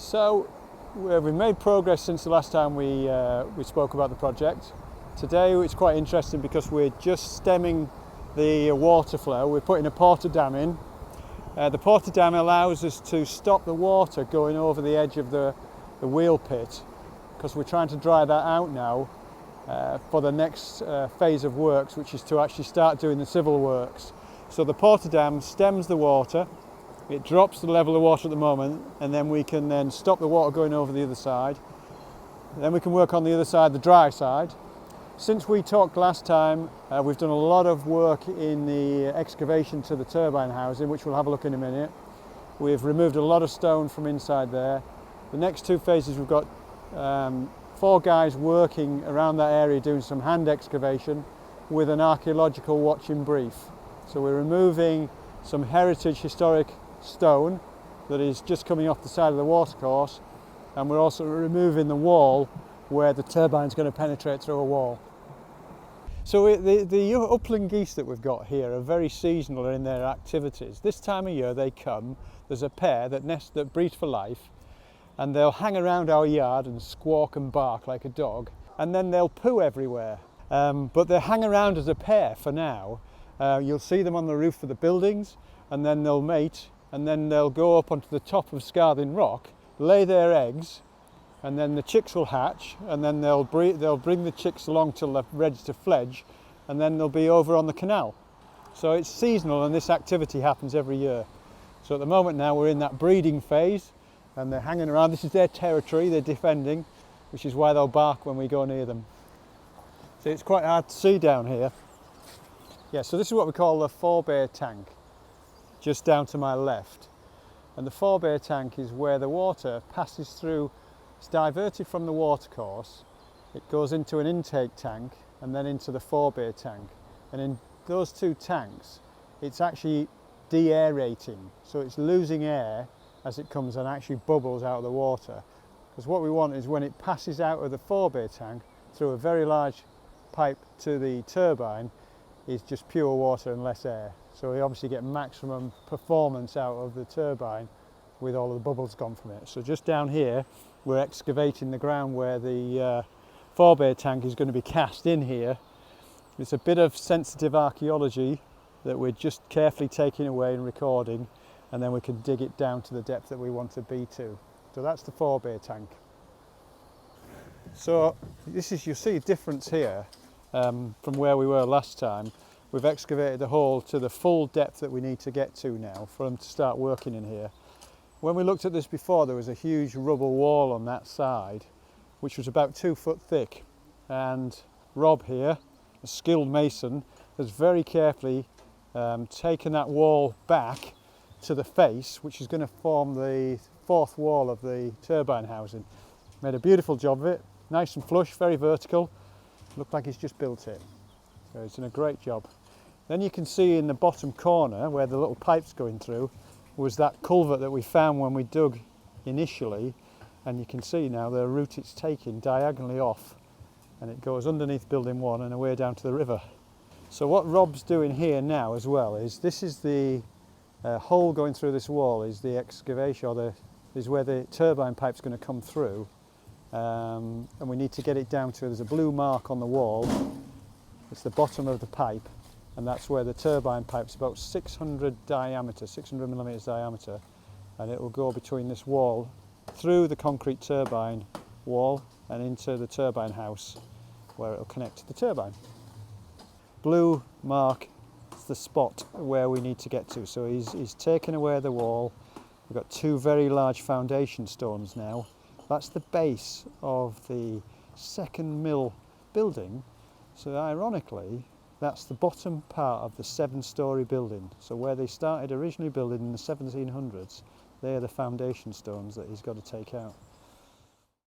So we've made progress since the last time we spoke about the project. Today it's quite interesting because we're just stemming the water flow. We're putting a porter dam in. The porter dam allows us to stop the water going over the edge of the wheel pit, because we're trying to dry that out now for the next phase of works, which is to actually start doing the civil works. So the porter dam stems the water. It drops the level of water at the moment, and then we can then stop the water going over the other side. Then we can work on the other side, the dry side. Since we talked last time, we've done a lot of work in the excavation to the turbine housing, which we'll have a look in a minute. We've removed a lot of stone from inside there. The next two phases, we've got 4 guys working around that area doing some hand excavation with an archaeological watching brief. So we're removing some heritage historic stone that is just coming off the side of the watercourse, and we're also removing the wall where the turbine's going to penetrate through a wall. So the upland geese that we've got here are very seasonal in their activities. This time of year they come, there's a pair that breed for life, and they'll hang around our yard and squawk and bark like a dog, and then they'll poo everywhere. But they hang around as a pair for now. You'll see them on the roof of the buildings, and then they'll mate, and then they'll go up onto the top of Scarthing Rock, lay their eggs, and then the chicks will hatch, and then they'll bring the chicks along till they're ready to fledge, and then they'll be over on the canal. So it's seasonal, and this activity happens every year. So at the moment now we're in that breeding phase, and they're hanging around. This is their territory, they're defending, which is why they'll bark when we go near them. So it's quite hard to see down here. Yeah, so this is what we call the forebay tank, just down to my left. And the forebay tank is where the water passes through. It's diverted from the watercourse, it goes into an intake tank and then into the forebay tank. And in those two tanks, it's actually de-aerating, so it's losing air as it comes and actually bubbles out of the water. Because what we want is when it passes out of the forebay tank through a very large pipe to the turbine, is just pure water and less air. So we obviously get maximum performance out of the turbine with all of the bubbles gone from it. So just down here, we're excavating the ground where the forebay tank is going to be cast in here. It's a bit of sensitive archaeology that we're just carefully taking away and recording, and then we can dig it down to the depth that we want to be to. So that's the forebay tank. So this is, you see a difference here from where we were last time. We've excavated the hole to the full depth that we need to get to now for them to start working in here. When we looked at this before, there was a huge rubble wall on that side, which was about 2 foot thick. And Rob here, a skilled mason, has very carefully taken that wall back to the face, which is going to form the 4th wall of the turbine housing. Made a beautiful job of it, nice and flush, very vertical. Looked like he's just built it. So he's done a great job. Then you can see in the bottom corner where the little pipe's going through was that culvert that we found when we dug initially, and you can see now the route it's taking diagonally off, and it goes underneath building 1 and away down to the river. So what Rob's doing here now as well is, this is the hole going through this wall is the excavation, or is where the turbine pipe's going to come through, and we need to get it down to, there's a blue mark on the wall. It's the bottom of the pipe, and that's where the turbine pipe's about 600 millimetres diameter, and it will go between this wall, through the concrete turbine wall and into the turbine house where it will connect to the turbine. Blue mark is the spot where we need to get to. So he's taken away the wall. We've got 2 very large foundation stones now. That's the base of the 2nd mill building. So ironically, that's the bottom part of the 7-storey building. So where they started originally building in the 1700s, they're the foundation stones that he's got to take out.